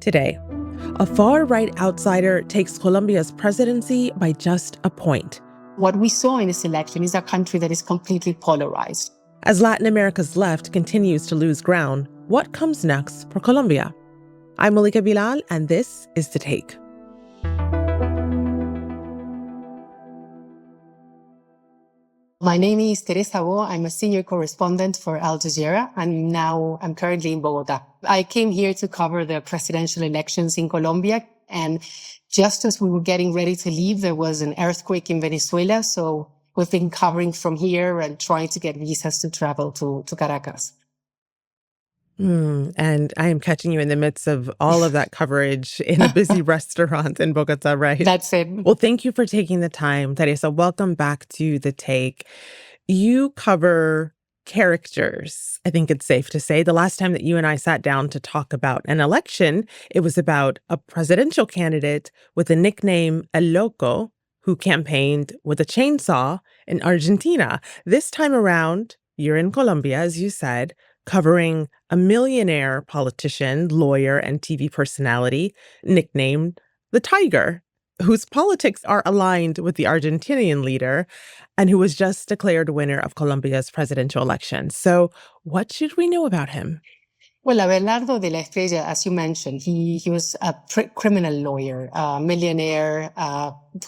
Today, a far-right outsider takes Colombia's presidency by just a point. What we saw in this election is a country that is completely polarized. As Latin America's left continues to lose ground, what comes next for Colombia? I'm Malika Bilal, and this is The Take. My name is Teresa. I'm a senior correspondent for Al Jazeera, and now I'm currently in Bogota. I came here to cover the presidential elections in Colombia, and just as we were getting ready to leave, there was an earthquake in Venezuela, so we've been covering from here and trying to get visas to travel to Caracas. And I am catching you in the midst of all of that coverage in a busy restaurant in Bogota, right? That's it. Well, thank you for taking the time, Teresa. Welcome back to The Take. You cover characters, I think it's safe to say. The last time that you and I sat down to talk about an election, it was about a presidential candidate with the nickname El Loco, who campaigned with a chainsaw in Argentina. This time around, you're in Colombia, as you said, covering a millionaire politician, lawyer, and TV personality nicknamed the Tiger, whose politics are aligned with the Argentinian leader and who was just declared winner of Colombia's presidential election. So what should we know about him? Well, Abelardo de la Estrella, as you mentioned, he was a criminal lawyer, a millionaire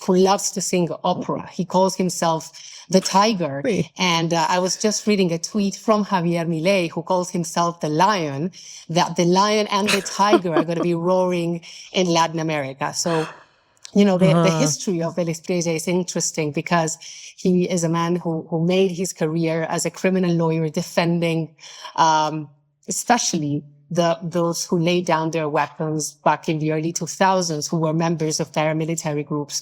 who loves to sing opera. He calls himself the Tiger. Wait. And I was just reading a tweet from Javier Milei, who calls himself the Lion, that the lion and the tiger are going to be roaring in Latin America. So, you know, the history of de la Estrella is interesting because he is a man who made his career as a criminal lawyer defending especially those who laid down their weapons back in the early 2000s, who were members of paramilitary groups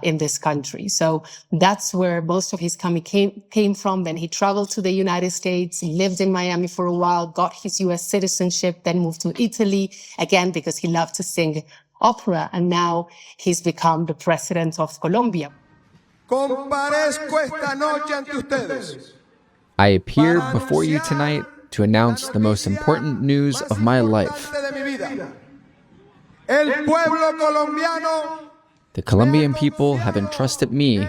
in this country. So that's where most of his coming came from. Then he traveled to the United States, lived in Miami for a while, got his U.S. citizenship, then moved to Italy, again, because he loved to sing opera. And now he's become the president of Colombia. Comparezco esta noche ante ustedes. I appear before you tonight to announce the most important news of my life. The Colombian people have entrusted me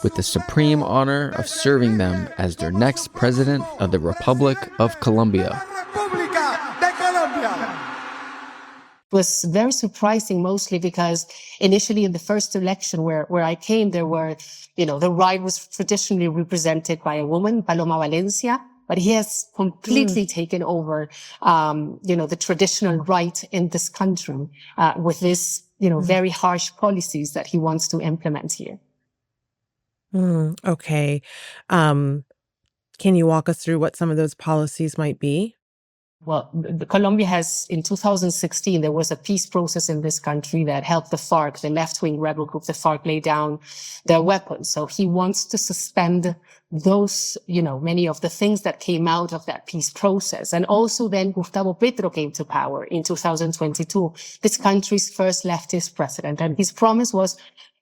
with the supreme honor of serving them as their next president of the Republic of Colombia. It was very surprising, mostly because initially in the first election where I came, there were, the right was traditionally represented by a woman, Paloma Valencia, but he has completely taken over, the traditional right in this country, with this, very harsh policies that he wants to implement here. Okay. Can you walk us through what some of those policies might be? Well, Colombia has, in 2016, there was a peace process in this country that helped the FARC, the left-wing rebel group, the FARC, lay down their weapons. So he wants to suspend those, many of the things that came out of that peace process. And also then Gustavo Petro came to power in 2022, this country's first leftist president. And his promise was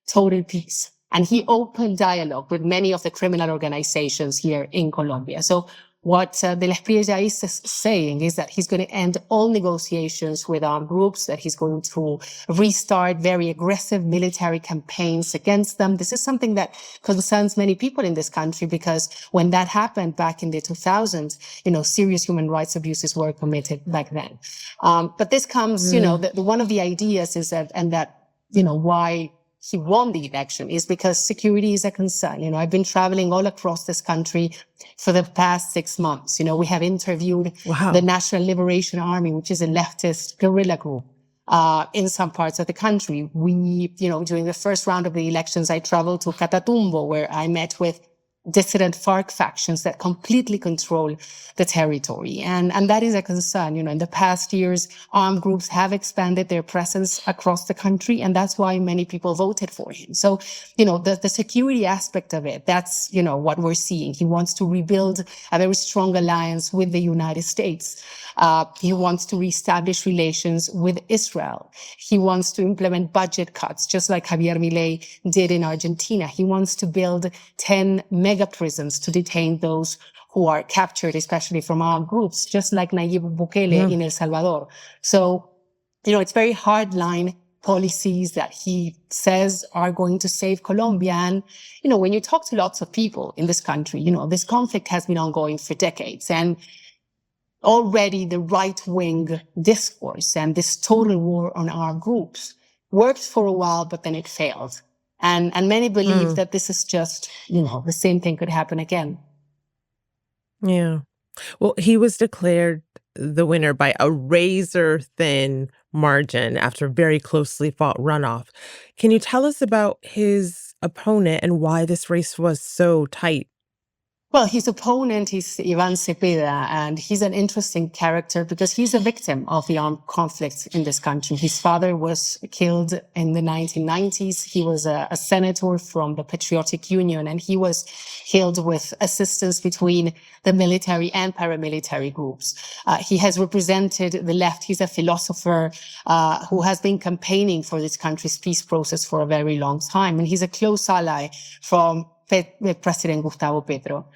total peace. And he opened dialogue with many of the criminal organizations here in Colombia. So what de la Estrella is saying is that he's going to end all negotiations with armed groups, that he's going to restart very aggressive military campaigns against them. This is something that concerns many people in this country because when that happened back in the 2000s, serious human rights abuses were committed back then. But this comes, one of the ideas is that, why he won the election is because security is a concern. I've been traveling all across this country for the past 6 months. We have interviewed the National Liberation Army, which is a leftist guerrilla group, in some parts of the country. During the first round of the elections, I traveled to Catatumbo, where I met with dissident FARC factions that completely control the territory. And that is a concern. In the past years, armed groups have expanded their presence across the country, and that's why many people voted for him. So, the security aspect of it, that's, what we're seeing. He wants to rebuild a very strong alliance with the United States. He wants to reestablish relations with Israel. He wants to implement budget cuts, just like Javier Milei did in Argentina. He wants to build 10 mega prisons to detain those who are captured, especially from armed groups, just like Nayib Bukele in El Salvador. So it's very hardline policies that he says are going to save Colombia. And, when you talk to lots of people in this country, this conflict has been ongoing for decades. And already the right-wing discourse and this total war on armed groups worked for a while, but then it failed. And many believe that this is just, the same thing could happen again. Yeah. Well, he was declared the winner by a razor-thin margin after a very closely fought runoff. Can you tell us about his opponent and why this race was so tight? Well, his opponent is Ivan Cepeda, and he's an interesting character because he's a victim of the armed conflict in this country. His father was killed in the 1990s. He was a senator from the Patriotic Union, and he was killed with assistance between the military and paramilitary groups. He has represented the left. He's a philosopher who has been campaigning for this country's peace process for a very long time, and he's a close ally from President Gustavo Petro.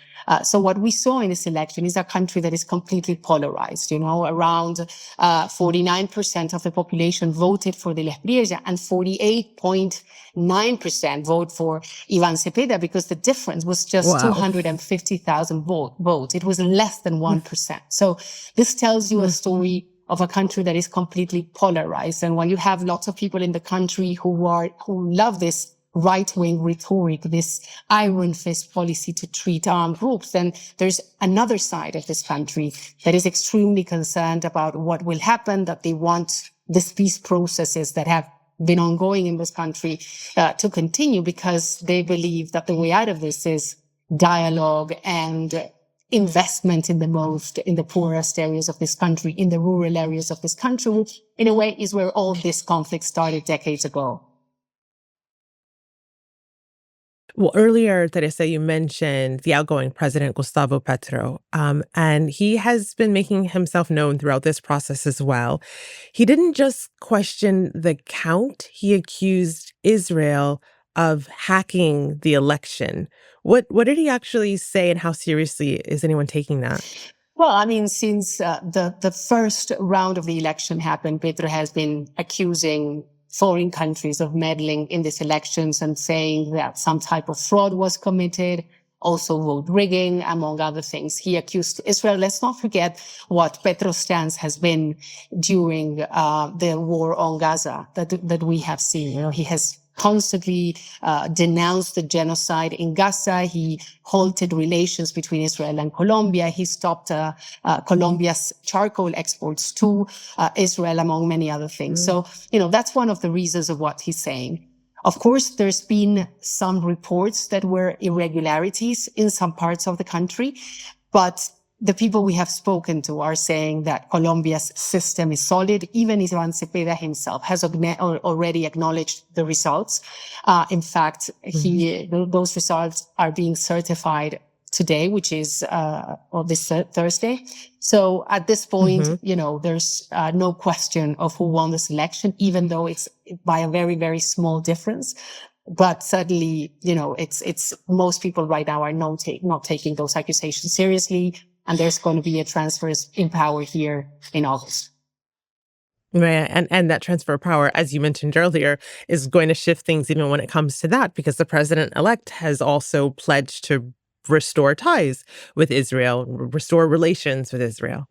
So what we saw in this election is a country that is completely polarized. Around 49% of the population voted for the Espriella and 48.9% vote for Ivan Cepeda, because the difference was just 250,000 votes. It was less than 1%. So this tells you a story of a country that is completely polarized. And when you have lots of people in the country who love this right-wing rhetoric, this iron fist policy to treat armed groups, then there's another side of this country that is extremely concerned about what will happen, that they want these peace processes that have been ongoing in this country to continue, because they believe that the way out of this is dialogue and investment in the poorest areas of this country, in the rural areas of this country, which in a way is where all this conflict started decades ago. Well, earlier, Teresa, you mentioned the outgoing president, Gustavo Petro, and he has been making himself known throughout this process as well. He didn't just question the count, he accused Israel of hacking the election. What did he actually say, and how seriously is anyone taking that? Well, I mean, since the first round of the election happened, Petro has been accusing foreign countries of meddling in these elections and saying that some type of fraud was committed, also vote rigging, among other things. He accused Israel. Let's not forget what Petro's stance has been during the war on Gaza that we have seen. He has constantly denounced the genocide in Gaza. He halted relations between Israel and Colombia. He stopped Colombia's charcoal exports to Israel, among many other things. So, that's one of the reasons of what he's saying. Of course, there's been some reports that were irregularities in some parts of the country, but the people we have spoken to are saying that Colombia's system is solid. Even Ivan Cepeda himself has already acknowledged the results. In fact, those results are being certified today, which is this Thursday. So at this point, there's no question of who won this election, even though it's by a very, very small difference. But certainly, it's most people right now are not taking those accusations seriously. And there's going to be a transfer in power here in August. Right. And that transfer of power, as you mentioned earlier, is going to shift things even when it comes to that, because the president-elect has also pledged to restore ties with Israel, restore relations with Israel.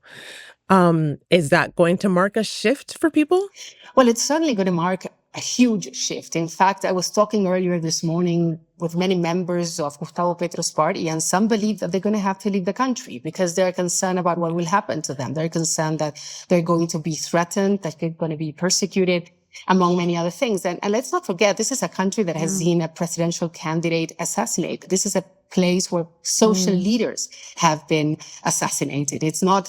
Is that going to mark a shift for people? Well, it's certainly going to mark a huge shift. In fact, I was talking earlier this morning with many members of Gustavo Petro's party, and some believe that they're going to have to leave the country because they're concerned about what will happen to them. They're concerned that they're going to be threatened, that they're going to be persecuted, among many other things. And let's not forget, this is a country that has seen a presidential candidate assassinated. This is a place where social leaders have been assassinated. It's not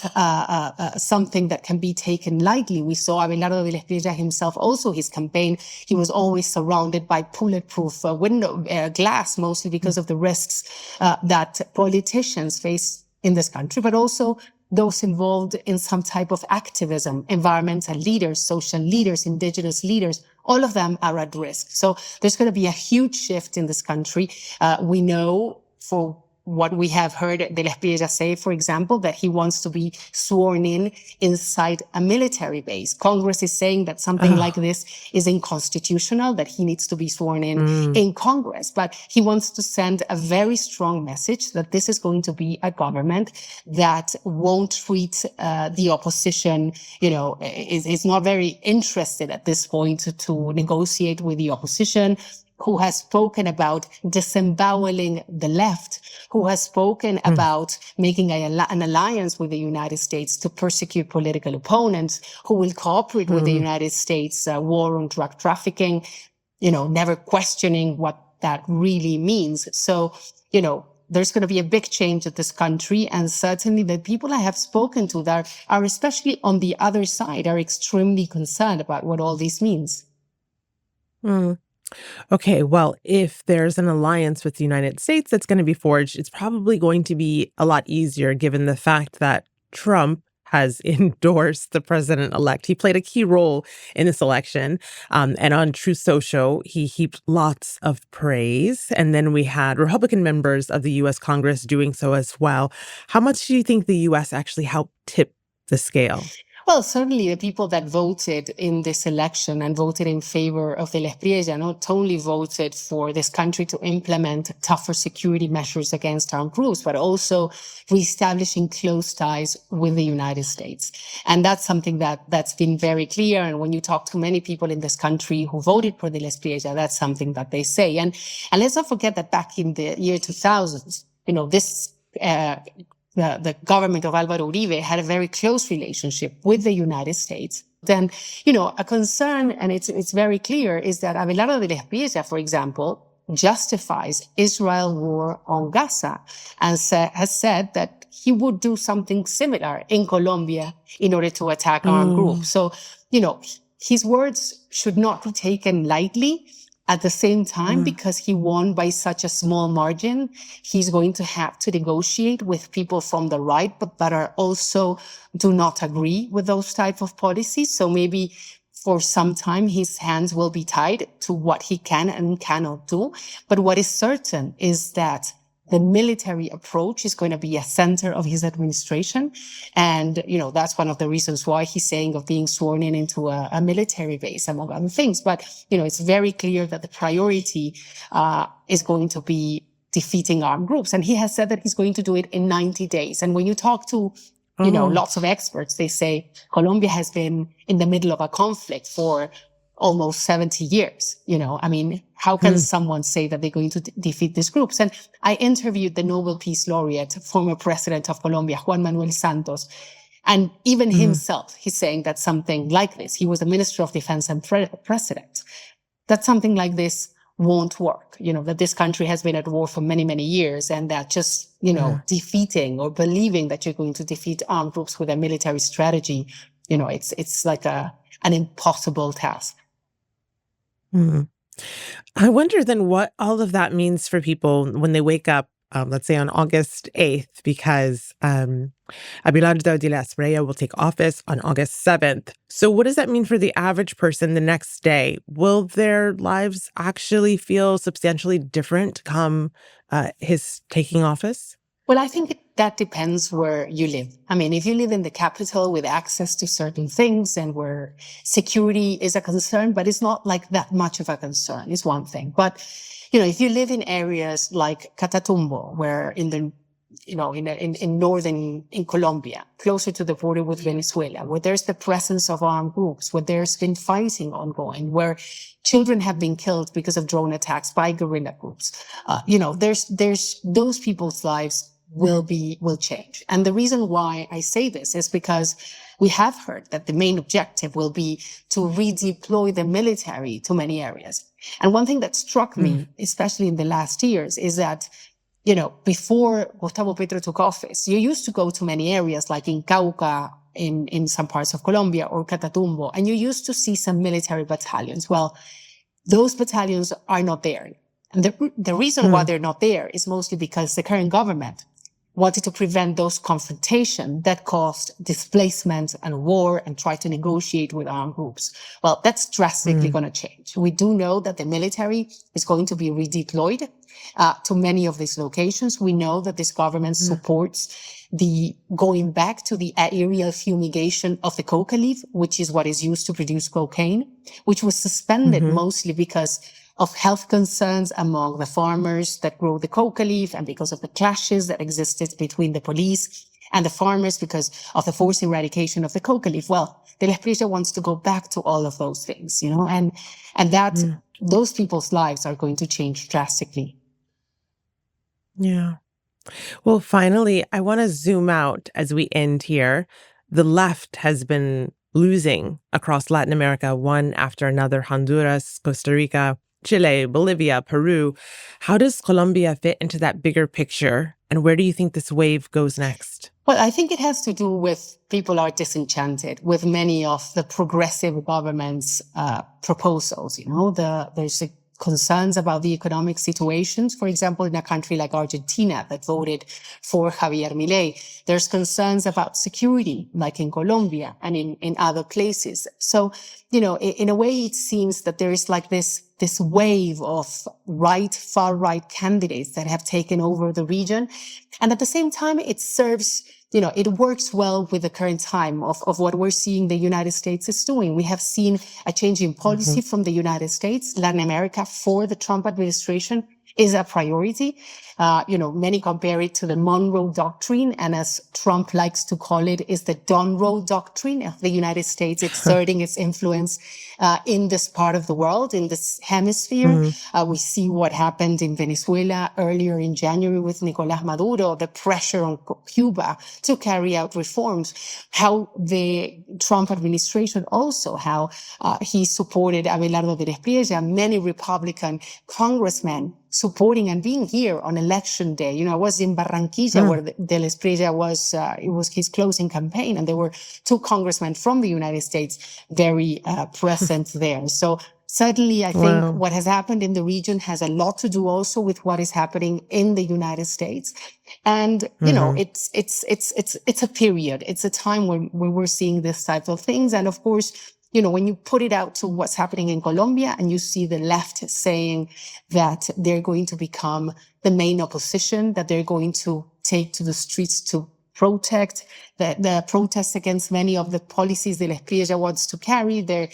something that can be taken lightly. We saw Abelardo de la Espriella himself, also his campaign. He was always surrounded by bulletproof window glass, mostly because of the risks that politicians face in this country, but also those involved in some type of activism, environmental leaders, social leaders, indigenous leaders, all of them are at risk. So there's going to be a huge shift in this country. We know for what we have heard De la Espriella say, for example, that he wants to be sworn in inside a military base. Congress is saying that something like this is unconstitutional, that he needs to be sworn in Congress. But he wants to send a very strong message that this is going to be a government that won't treat the opposition, is not very interested at this point to negotiate with the opposition, who has spoken about disemboweling the left, who has spoken about making an alliance with the United States to persecute political opponents, who will cooperate with the United States war on drug trafficking, never questioning what that really means. So, there's going to be a big change at this country. And certainly the people I have spoken to that are especially on the other side are extremely concerned about what all this means. Okay, well, if there's an alliance with the United States that's going to be forged, it's probably going to be a lot easier given the fact that Trump has endorsed the president-elect. He played a key role in this election. And on Truth Social, he heaped lots of praise. And then we had Republican members of the U.S. Congress doing so as well. How much do you think the U.S. actually helped tip the scale? Well, certainly the people that voted in this election and voted in favor of De la Espriella not only voted for this country to implement tougher security measures against armed groups, but also reestablishing close ties with the United States. And that's something that's been very clear. And when you talk to many people in this country who voted for De la Espriella, that's something that they say. And let's not forget that back in the year 2000, this the government of Álvaro Uribe had a very close relationship with the United States. Then, a concern, and it's very clear, is that Abelardo de la Espriella, for example, justifies Israel war on Gaza and has said that he would do something similar in Colombia in order to attack armed groups. So, his words should not be taken lightly. At the same time, because he won by such a small margin, he's going to have to negotiate with people from the right, but that are also do not agree with those type of policies. So maybe for some time, his hands will be tied to what he can and cannot do. But what is certain is that the military approach is going to be a center of his administration. And, that's one of the reasons why he's saying of being sworn in into a military base, among other things. But, it's very clear that the priority is going to be defeating armed groups. And he has said that he's going to do it in 90 days. And when you talk to, lots of experts, they say Colombia has been in the middle of a conflict for almost 70 years. How can someone say that they're going to defeat these groups? And I interviewed the Nobel Peace Laureate, former president of Colombia, Juan Manuel Santos. And even himself, he's saying that something like this, he was a minister of defense and president, that something like this won't work, that this country has been at war for many, many years, and that just, defeating or believing that you're going to defeat armed groups with a military strategy, it's like an impossible task. I wonder then what all of that means for people when they wake up, let's say on August 8th, because Abelardo de la Espriella will take office on August 7th. So what does that mean for the average person the next day? Will their lives actually feel substantially different come his taking office? Well, I think that depends where you live. If you live in the capital with access to certain things and where security is a concern, but it's not like that much of a concern, is one thing. But, if you live in areas like Catatumbo, where in Colombia, closer to the border with Venezuela, where there's the presence of armed groups, where there's been fighting ongoing, where children have been killed because of drone attacks by guerrilla groups, there's those people's lives will change. And the reason why I say this is because we have heard that the main objective will be to redeploy the military to many areas. And one thing that struck me, especially in the last years, is that, before Gustavo Petro took office, you used to go to many areas like in Cauca, in some parts of Colombia, or Catatumbo, and you used to see some military battalions. Well, those battalions are not there. And the reason why they're not there is mostly because the current government wanted to prevent those confrontations that caused displacement and war and try to negotiate with armed groups. Well, that's drastically going to change. We do know that the military is going to be redeployed to many of these locations. We know that this government supports the going back to the aerial fumigation of the coca leaf, which is what is used to produce cocaine, which was suspended mostly because of health concerns among the farmers that grow the coca leaf and because of the clashes that existed between the police and the farmers because of the forced eradication of the coca leaf. Well, the Espriella wants to go back to all of those things, you know, and that those people's lives are going to change drastically. Yeah. Well, finally, I want to zoom out as we end here. The left has been losing across Latin America, one after another: Honduras, Costa Rica, Chile, Bolivia, Peru. How does Colombia fit into that bigger picture? And where do you think this wave goes next? Well, I think it has to do with people are disenchanted with many of the progressive government's proposals. You know, there's concerns about the economic situations. For example, in a country like Argentina that voted for Javier Milei, there's concerns about security, like in Colombia and in other places. So, you know, in a way, it seems that there is like this wave of far right candidates that have taken over the region. And at the same time, it serves, you know, it works well with the current time of what we're seeing the United States is doing. We have seen a change in policy from the United States. Latin America for the Trump administration is a priority. You know, many compare it to the Monroe Doctrine, and as Trump likes to call it, is the Donroe Doctrine of the United States exerting its influence in this part of the world, in this hemisphere. We see what happened in Venezuela earlier in January with Nicolás Maduro, the pressure on Cuba to carry out reforms, how the Trump administration also, how he supported Abelardo de Espriella, many Republican congressmen supporting and being here on election day. You know, I was in Barranquilla where de Espriella was, it was his closing campaign, and there were 2 congressmen from the United States very present there. So certainly I think what has happened in the region has a lot to do also with what is happening in the United States. And, you know, it's a period. It's a time when we're seeing this type of things. And of course, you know, when you put it out to what's happening in Colombia and you see the left saying that they're going to become the main opposition, that they're going to take to the streets to protest, the protests against many of the policies that Espriella wants to carry, they're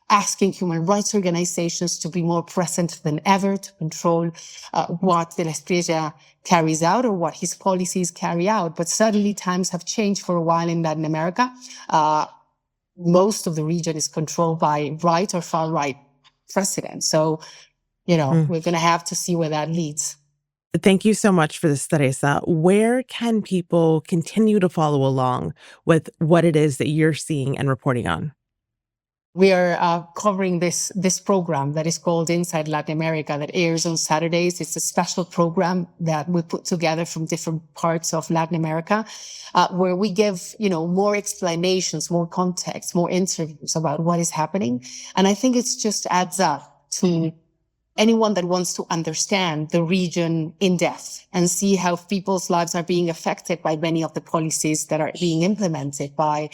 asking human rights organizations to be more present than ever to control what de Espriella carries out or what his policies carry out. But certainly times have changed for a while in Latin America. Most of the region is controlled by right or far right presidents. So, you know, we're going to have to see where that leads. Thank you so much for this, Teresa. Where can people continue to follow along with what it is that you're seeing and reporting on? We are covering this program that is called Inside Latin America that airs on Saturdays. It's a special program that we put together from different parts of Latin America, where we give, you know, more explanations, more context, more interviews about what is happening. And I think it just adds up to anyone that wants to understand the region in depth and see how people's lives are being affected by many of the policies that are being implemented by,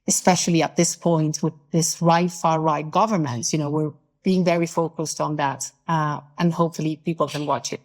especially at this point with this far right governments. You know, we're being very focused on that, and hopefully people can watch it.